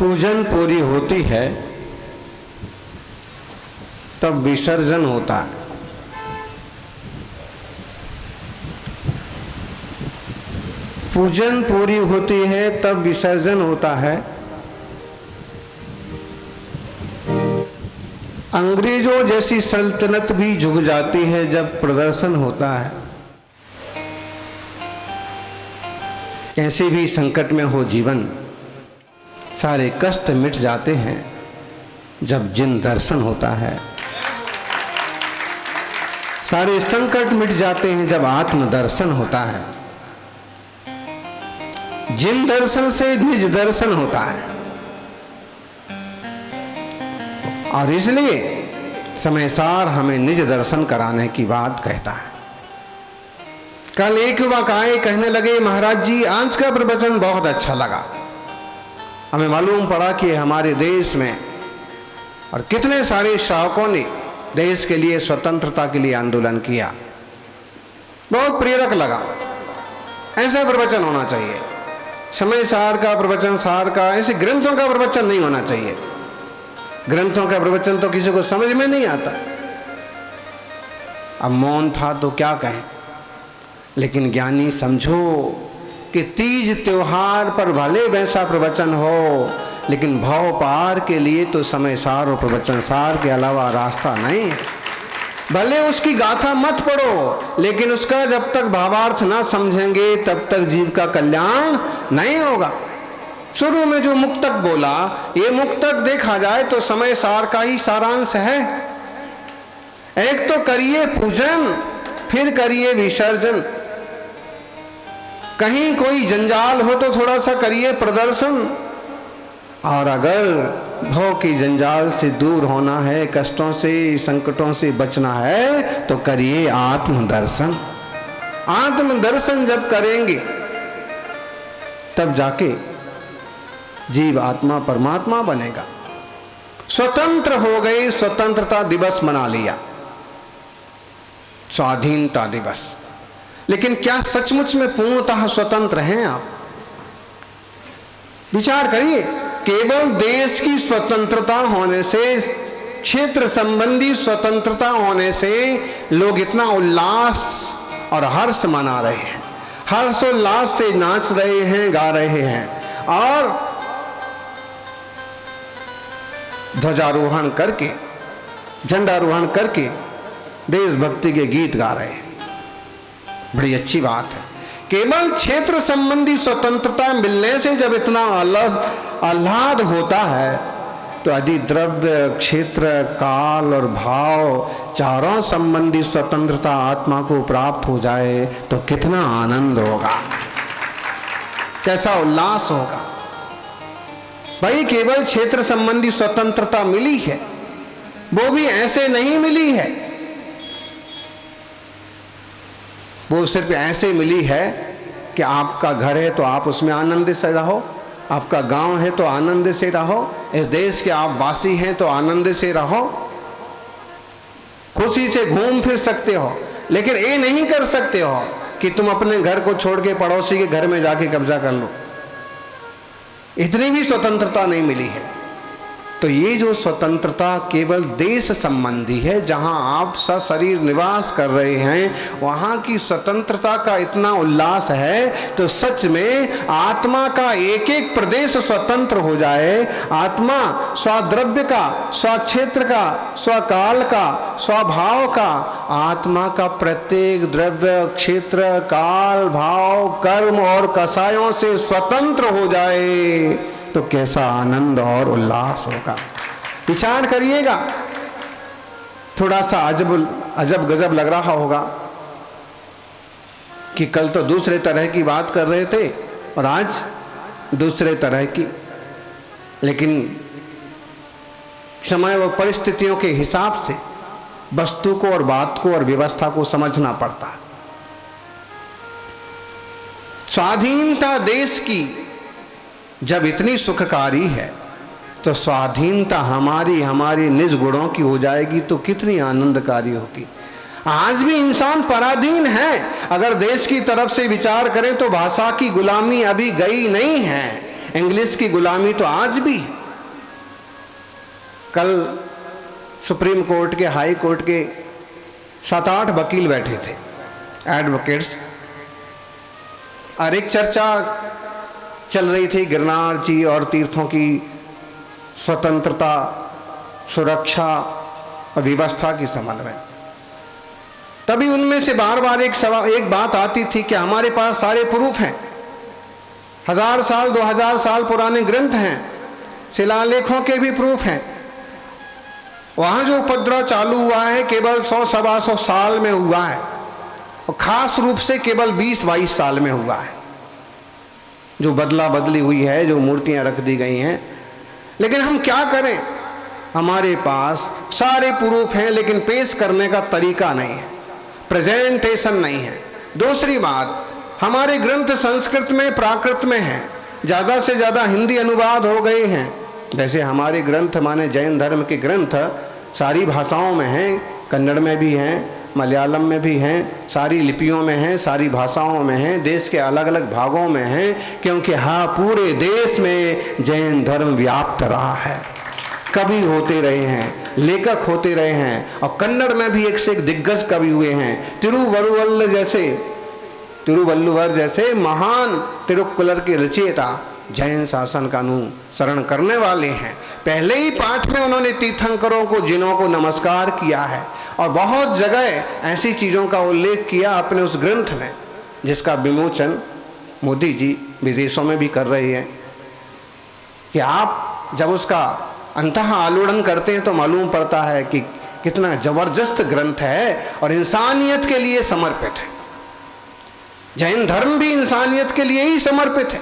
पूजन पूरी होती है तब विसर्जन होता है। पूजन पूरी होती है तब विसर्जन होता है। अंग्रेजों जैसी सल्तनत भी झुक जाती है जब प्रदर्शन होता है। कैसे भी संकट में हो जीवन, सारे कष्ट मिट जाते हैं जब जिन दर्शन होता है। सारे संकट मिट जाते हैं जब आत्म दर्शन होता है। जिन दर्शन से निज दर्शन होता है। और इसलिए समय सार हमें निज दर्शन कराने की बात कहता है। कल एक युवक आए, कहने लगे महाराज जी आज का प्रवचन बहुत अच्छा लगा। हमें मालूम पड़ा कि हमारे देश में और कितने सारे श्रावकों ने देश के लिए, स्वतंत्रता के लिए आंदोलन किया। बहुत प्रेरक लगा। ऐसा प्रवचन होना चाहिए। समय सार का प्रवचन, सार का, ऐसे ग्रंथों का प्रवचन नहीं होना चाहिए। ग्रंथों का प्रवचन तो किसी को समझ में नहीं आता। अब मौन था तो क्या कहें, लेकिन ज्ञानी समझो कि तीज त्योहार पर भले वैसा प्रवचन हो, लेकिन भाव पार के लिए तो समय सार और प्रवचन सार के अलावा रास्ता नहीं है। भले उसकी गाथा मत पढ़ो, लेकिन उसका जब तक भावार्थ ना समझेंगे तब तक जीव का कल्याण नहीं होगा। शुरू में जो मुक्तक बोला, ये मुक्तक देखा जाए तो समय सार का ही सारांश है। एक तो करिए पूजन, फिर करिए विसर्जन। कहीं कोई जंजाल हो तो थोड़ा सा करिए प्रदर्शन, और अगर भव की जंजाल से दूर होना है, कष्टों से, संकटों से बचना है, तो करिए आत्मदर्शन। आत्मदर्शन जब करेंगे तब जाके जीव आत्मा परमात्मा बनेगा। स्वतंत्र हो गए, स्वतंत्रता दिवस मना लिया, स्वाधीनता दिवस। लेकिन क्या सचमुच में पूर्णतः स्वतंत्र हैं आप? विचार करिए। केवल देश की स्वतंत्रता होने से, क्षेत्र संबंधी स्वतंत्रता होने से लोग इतना उल्लास और हर्ष मना रहे हैं, हर्षोल्लास से नाच रहे हैं, गा रहे हैं, और ध्वजारोहण करके, झंडारोहण करके देशभक्ति के गीत गा रहे हैं। बड़ी अच्छी बात है। केवल क्षेत्र संबंधी स्वतंत्रता मिलने से जब इतना आह्लाद होता है, तो यदि द्रव्य, क्षेत्र, काल और भाव चारों संबंधी स्वतंत्रता आत्मा को प्राप्त हो जाए तो कितना आनंद होगा, कैसा उल्लास होगा। भाई केवल क्षेत्र संबंधी स्वतंत्रता मिली है, वो भी ऐसे नहीं मिली है। वो सिर्फ ऐसे मिली है कि आपका घर है तो आप उसमें आनंद से रहो, आपका गांव है तो आनंद से रहो, इस देश के आप वासी हैं तो आनंद से रहो, खुशी से घूम फिर सकते हो। लेकिन ये नहीं कर सकते हो कि तुम अपने घर को छोड़ के पड़ोसी के घर में जाके कब्जा कर लो। इतनी भी स्वतंत्रता नहीं मिली है। तो ये जो स्वतंत्रता केवल देश संबंधी है, जहां आप सशरीर निवास कर रहे हैं, वहां की स्वतंत्रता का इतना उल्लास है, तो सच में आत्मा का एक एक प्रदेश स्वतंत्र हो जाए, आत्मा स्वद्रव्य का, स्वक्षेत्र का, स्वकाल का, स्वभाव का, आत्मा का प्रत्येक द्रव्य, क्षेत्र, काल, भाव, कर्म और कसायों से स्वतंत्र हो जाए तो कैसा आनंद और उल्लास होगा। विचार करिएगा। थोड़ा सा अजब गजब लग रहा होगा कि कल तो दूसरे तरह की बात कर रहे थे और आज दूसरे तरह की, लेकिन समय व परिस्थितियों के हिसाब से वस्तु को और बात को और व्यवस्था को समझना पड़ता है। स्वाधीनता देश की जब इतनी सुखकारी है, तो स्वाधीनता हमारी निज गुणों की हो जाएगी तो कितनी आनंदकारी होगी। आज भी इंसान पराधीन है। अगर देश की तरफ से विचार करें तो भाषा की गुलामी अभी गई नहीं है, इंग्लिश की गुलामी तो आज भी है। कल सुप्रीम कोर्ट के, हाई कोर्ट के 7-8 वकील बैठे थे, एडवोकेट्स, और एक चर्चा चल रही थी गिरनार जी और तीर्थों की स्वतंत्रता, सुरक्षा और व्यवस्था की संबंध में। तभी उनमें से बार बार एक बात आती थी कि हमारे पास सारे प्रूफ हैं, 1000 साल 2000 साल पुराने ग्रंथ हैं, शिलालेखों के भी प्रूफ हैं। वहां जो उपद्रव चालू हुआ है केवल 100-125 साल में हुआ है, और खास रूप से केवल 20-22 साल में हुआ है, जो बदला बदली हुई है, जो मूर्तियां रख दी गई हैं। लेकिन हम क्या करें, हमारे पास सारे प्रूफ हैं लेकिन पेश करने का तरीका नहीं है, प्रेजेंटेशन नहीं है। दूसरी बात, हमारे ग्रंथ संस्कृत में, प्राकृत में हैं, ज़्यादा से ज़्यादा हिंदी अनुवाद हो गए हैं। जैसे हमारे ग्रंथ माने जैन धर्म के ग्रंथ सारी भाषाओं में हैं, कन्नड़ में भी हैं, मलयालम में भी हैं, सारी लिपियों में हैं, सारी भाषाओं में हैं, देश के अलग अलग भागों में हैं, क्योंकि हाँ, पूरे देश में जैन धर्म व्याप्त रहा है, कवि होते रहे हैं, लेखक होते रहे हैं, और कन्नड़ में भी एक से एक दिग्गज कवि हुए हैं। तिरुवल्लुवर जैसे महान तिरुक्कुलर के रचयिता जैन शासन का अनुसरण करने वाले हैं। पहले ही पाठ में उन्होंने तीर्थंकरों को, जिनों को नमस्कार किया है, और बहुत जगह ऐसी चीज़ों का उल्लेख किया अपने उस ग्रंथ में, जिसका विमोचन मोदी जी विदेशों में भी कर रहे हैं। कि आप जब उसका अंतः आलोड़न करते हैं तो मालूम पड़ता है कि कितना जबरदस्त ग्रंथ है और इंसानियत के लिए समर्पित है। जैन धर्म भी इंसानियत के लिए ही समर्पित है।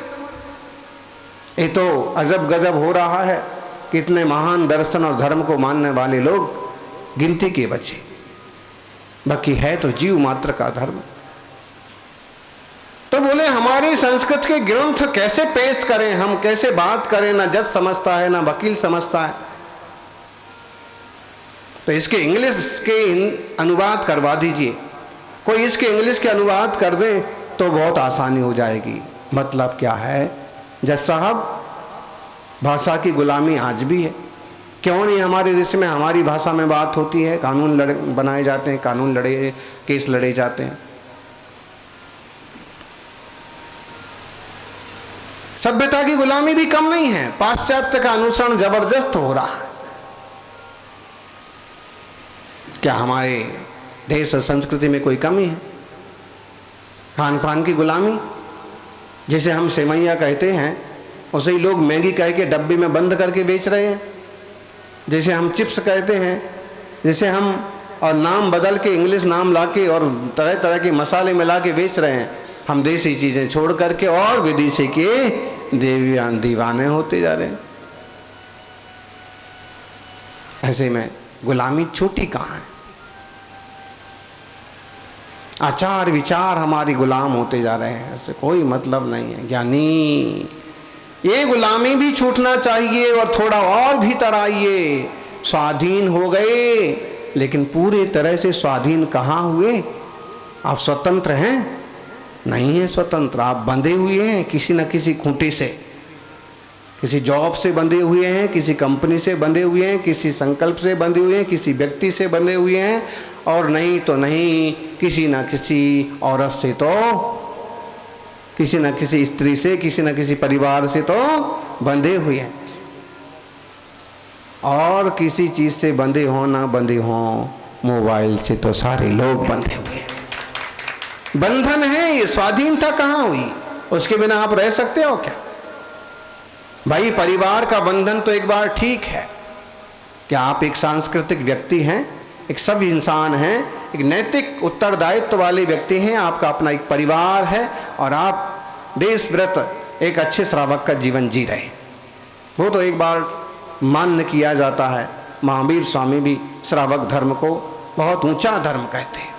ये तो अजब गजब हो रहा है कि इतने महान दर्शन और धर्म को मानने वाले लोग गिनती के बचे, बाकी है तो जीव मात्र का धर्म। तो बोले हमारी संस्कृत के ग्रंथ कैसे पेश करें, हम कैसे बात करें, ना जज समझता है ना वकील समझता है। तो इसके इंग्लिश के अनुवाद करवा दीजिए, कोई इसके इंग्लिश के अनुवाद कर दे तो बहुत आसानी हो जाएगी। मतलब क्या है जज साहब, भाषा की गुलामी आज भी है। क्यों नहीं हमारे देश में हमारी भाषा में बात होती है, कानून बनाए जाते हैं, केस लड़े जाते हैं। सभ्यता की गुलामी भी कम नहीं है, पाश्चात्य का अनुसरण जबरदस्त हो रहा है। क्या हमारे देश और संस्कृति में कोई कमी है? खान पान की गुलामी, जिसे हम सेवैया कहते हैं उसे ही लोग मैगी कह के डब्बे में बंद करके बेच रहे हैं। जैसे हम चिप्स कहते हैं, जैसे हम और नाम बदल के इंग्लिश नाम लाके और तरह तरह के मसाले मिला के बेच रहे हैं। हम देसी चीज़ें छोड़ करके और विदेशी के दीवाने होते जा रहे हैं। ऐसे में गुलामी छोटी कहाँ है? आचार विचार हमारी गुलाम होते जा रहे हैं, ऐसे कोई मतलब नहीं है। ज्ञानी, ये गुलामी भी छूटना चाहिए और थोड़ा और भीतर आइए। स्वाधीन हो गए, लेकिन पूरे तरह से स्वाधीन कहाँ हुए? आप स्वतंत्र हैं? नहीं है स्वतंत्र, आप बंधे हुए हैं किसी न किसी खूंटे से। किसी जॉब से बंधे हुए हैं, किसी कंपनी से बंधे हुए हैं, किसी संकल्प से बंधे हुए हैं, किसी व्यक्ति से बंधे हुए हैं, और नहीं तो नहीं किसी न किसी औरत से, तो किसी न किसी स्त्री से, किसी न किसी परिवार से तो बंधे हुए हैं। और किसी चीज़ से बंधे हो ना बंधे हो, मोबाइल से तो सारे लोग बंधे हुए हैं। बंधन है ये, स्वाधीनता कहाँ हुई? उसके बिना आप रह सकते हो क्या? भाई परिवार का बंधन तो एक बार ठीक है कि आप एक सांस्कृतिक व्यक्ति हैं, एक सब इंसान हैं, एक नैतिक उत्तरदायित्व वाले व्यक्ति हैं, आपका अपना एक परिवार है और आप देशव्रत एक अच्छे श्रावक का जीवन जी रहे, वो तो एक बार मान्य किया जाता है। महावीर स्वामी भी श्रावक धर्म को बहुत ऊंचा धर्म कहते हैं।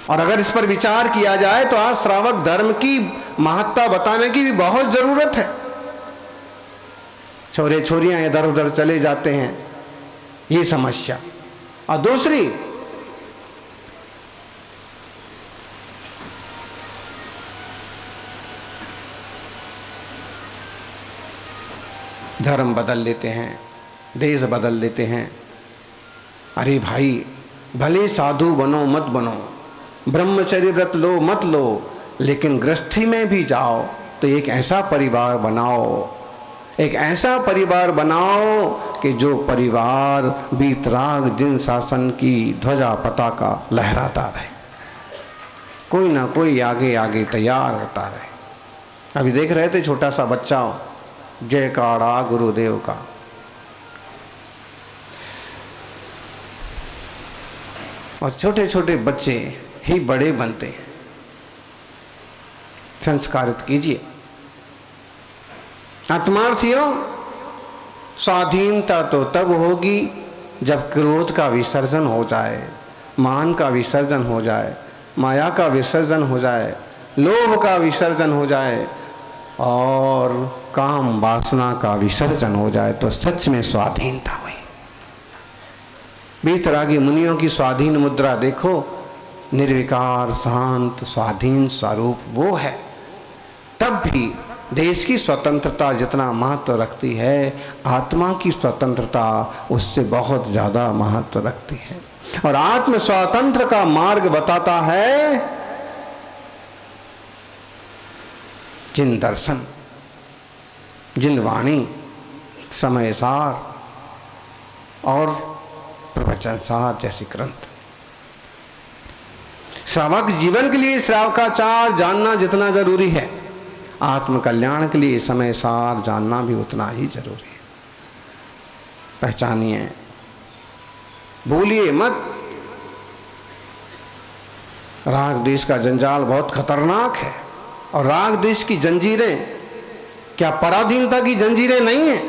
और अगर इस पर विचार किया जाए तो आज श्रावक धर्म की महत्ता बताने की भी बहुत जरूरत है। छोरे छोरियां इधर उधर चले जाते हैं, ये समस्या। और दूसरी, धर्म बदल लेते हैं, देश बदल लेते हैं। अरे भाई, भले साधु बनो मत बनो, ब्रह्मचर्य व्रत लो मत लो, लेकिन गृहस्थी में भी जाओ तो एक ऐसा परिवार बनाओ, एक ऐसा परिवार बनाओ कि जो परिवार वीतराग दिन शासन की ध्वजा पताका लहराता रहे, कोई ना कोई आगे आगे तैयार होता रहे। अभी देख रहे थे छोटा सा बच्चा, जयकारा गुरुदेव का। और छोटे छोटे बच्चे ही बड़े बनते हैं। संस्कारित कीजिए। आत्मार्थियों, स्वाधीनता तो तब होगी जब क्रोध का विसर्जन हो जाए, मान का विसर्जन हो जाए, माया का विसर्जन हो जाए, लोभ का विसर्जन हो जाए और काम वासना का विसर्जन हो जाए, तो सच में स्वाधीनता हुई। वीतरागी मुनियों की स्वाधीन मुद्रा देखो, निर्विकार शांत स्वाधीन स्वरूप वो है। तब भी देश की स्वतंत्रता जितना महत्व रखती है, आत्मा की स्वतंत्रता उससे बहुत ज़्यादा महत्व रखती है। और आत्म स्वतंत्र का मार्ग बताता है जिन दर्शन, जिन वाणी, समय सार और प्रवचन सार जैसे ग्रंथ। श्रावक जीवन के लिए श्रावकाचार जानना जितना जरूरी है, आत्म कल्याण के लिए समय सार जानना भी उतना ही जरूरी है। पहचानिए, भूलिए मत। राग देश का जंजाल बहुत खतरनाक है, और राग देश की जंजीरें क्या पराधीनता की जंजीरें नहीं है?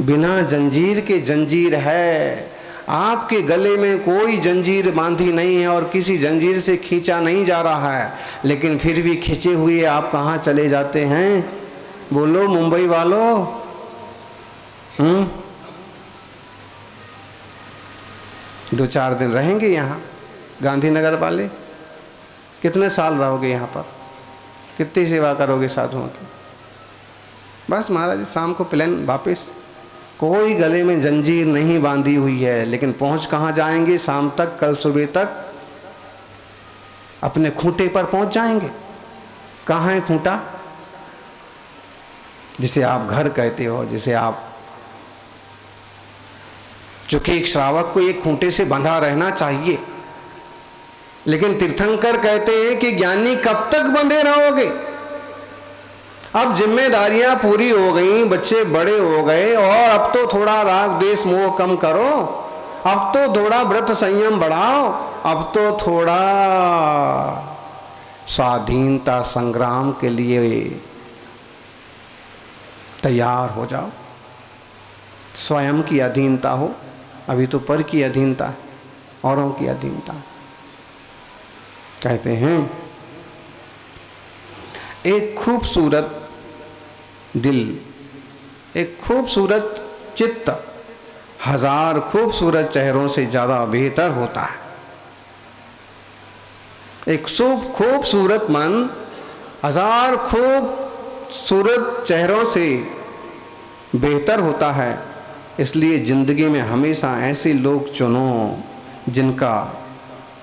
बिना जंजीर के जंजीर है। आपके गले में कोई जंजीर बांधी नहीं है और किसी जंजीर से खींचा नहीं जा रहा है, लेकिन फिर भी खींचे हुए आप कहाँ चले जाते हैं? बोलो मुंबई वालों। दो चार दिन रहेंगे यहाँ गांधीनगर वाले? कितने साल रहोगे यहाँ पर? कितनी सेवा करोगे साधुओं की? बस महाराज शाम को प्लेन वापस। कोई गले में जंजीर नहीं बांधी हुई है, लेकिन पहुंच कहाँ जाएंगे? शाम तक, कल सुबह तक अपने खूंटे पर पहुंच जाएंगे। कहाँ है खूंटा? जिसे आप घर कहते हो, जिसे आप, चूंकि एक श्रावक को एक खूंटे से बंधा रहना चाहिए, लेकिन तीर्थंकर कहते हैं कि ज्ञानी कब तक बंधे रहोगे? अब जिम्मेदारियां पूरी हो गई, बच्चे बड़े हो गए, और अब तो थोड़ा राग द्वेष मोह कम करो, अब तो थोड़ा व्रत संयम बढ़ाओ, अब तो थोड़ा स्वाधीनता संग्राम के लिए तैयार हो जाओ। स्वयं की अधीनता हो, अभी तो पर की अधीनता है, औरों की अधीनता। कहते हैं एक खूबसूरत दिल, एक खूबसूरत चित्त हजार खूबसूरत चेहरों से ज़्यादा बेहतर होता है। एक खूबसूरत मन हजार खूबसूरत चेहरों से बेहतर होता है। इसलिए ज़िंदगी में हमेशा ऐसे लोग चुनो जिनका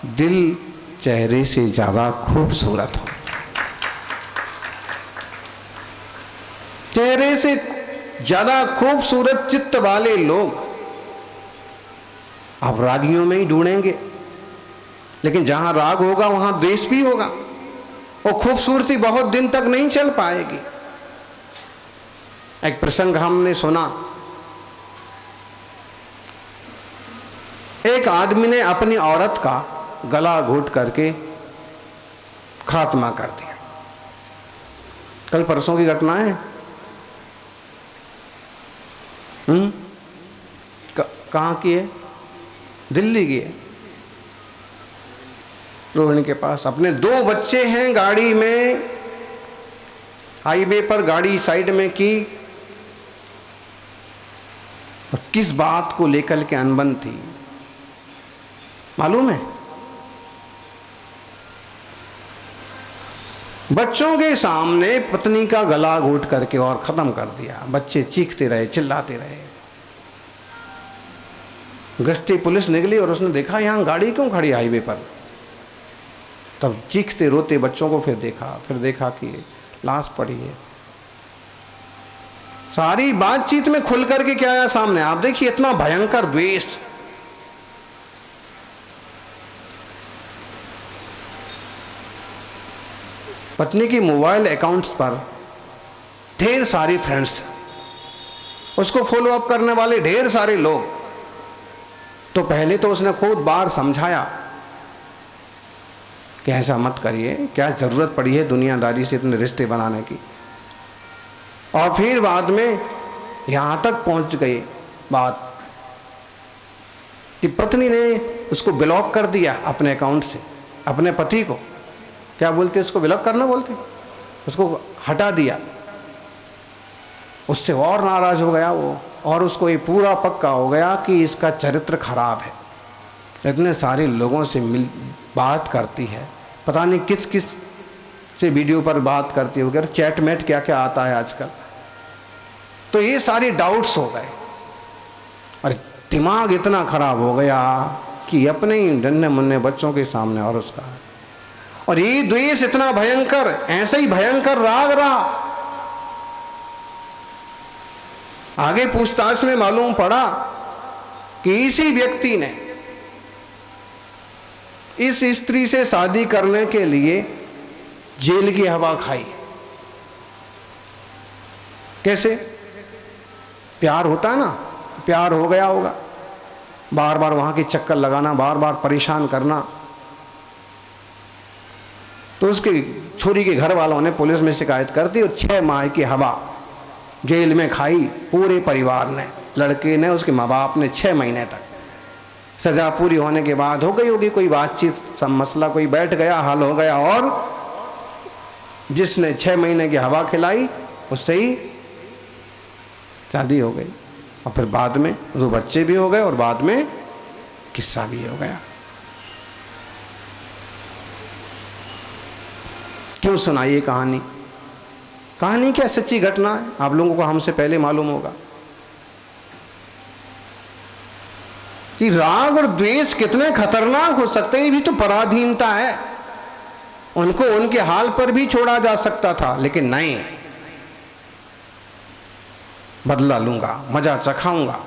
दिल चेहरे से ज़्यादा खूबसूरत हो। चेहरे से ज़्यादा खूबसूरत चित्त वाले लोग आप रागियों में ही ढूंढेंगे, लेकिन जहां राग होगा वहां द्वेष भी होगा। वो खूबसूरती बहुत दिन तक नहीं चल पाएगी। एक प्रसंग हमने सुना, एक आदमी ने अपनी औरत का गला घोट करके खात्मा कर दिया। कल परसों की घटना है। कहाँ की है? दिल्ली की है। रोहिणी के पास अपने 2 बच्चे हैं, गाड़ी में, हाईवे पर गाड़ी साइड में की, और किस बात को लेकर के अनबन थी मालूम है? बच्चों के सामने पत्नी का गला घोट करके और खत्म कर दिया। बच्चे चीखते रहे, चिल्लाते रहे। गश्ती पुलिस निकली और उसने देखा यहां गाड़ी क्यों खड़ी हाईवे पर। तब चीखते रोते बच्चों को फिर देखा कि लाश पड़ी है। सारी बातचीत में खुल करके क्या आया सामने, आप देखिए, इतना भयंकर द्वेष। पत्नी की मोबाइल अकाउंट्स पर ढेर सारी फ्रेंड्स, उसको फॉलो अप करने वाले ढेर सारे लोग। तो पहले तो उसने खुद बार समझाया कि ऐसा मत करिए, क्या जरूरत पड़ी है दुनियादारी से इतने रिश्ते बनाने की। और फिर बाद में यहां तक पहुंच गई बात कि पत्नी ने उसको ब्लॉक कर दिया अपने अकाउंट से, अपने पति को। क्या बोलते, उसको ब्लॉक करना बोलते, उसको हटा दिया। उससे और नाराज हो गया वो, और उसको ये पूरा पक्का हो गया कि इसका चरित्र खराब है। इतने सारे लोगों से बात करती है, पता नहीं किस किस से वीडियो पर बात करती है, चैटमेट क्या क्या आता है आजकल। तो ये सारे डाउट्स हो गए और दिमाग इतना खराब हो गया कि अपने ही नन्हे मुन्ने बच्चों के सामने और उसका, और ये द्वेष इतना भयंकर, ऐसा ही भयंकर राग रहा। आगे पूछताछ में मालूम पड़ा कि इसी व्यक्ति ने इस स्त्री से शादी करने के लिए जेल की हवा खाई। कैसे? प्यार होता है ना, प्यार हो गया होगा, बार बार वहां के चक्कर लगाना, बार बार परेशान करना। तो उसकी छोरी के घर वालों ने पुलिस में शिकायत कर दी और 6 माह की हवा जेल में खाई पूरे परिवार ने, लड़के ने, उसके माँ बाप ने। 6 महीने तक सजा पूरी होने के बाद हो गई होगी कोई बातचीत, सब मसला कोई बैठ गया, हल हो गया, और जिसने 6 महीने की हवा खिलाई उससे ही शादी हो गई। और फिर बाद में 2 बच्चे भी हो गए और बाद में किस्सा भी हो गया। क्यों सुनाइए कहानी? कहानी क्या, सच्ची घटना है, आप लोगों को हमसे पहले मालूम होगा कि राग और द्वेष कितने खतरनाक हो सकते हैं। ये भी तो पराधीनता है। उनको उनके हाल पर भी छोड़ा जा सकता था, लेकिन नहीं, बदला लूंगा, मजा चखाऊंगा।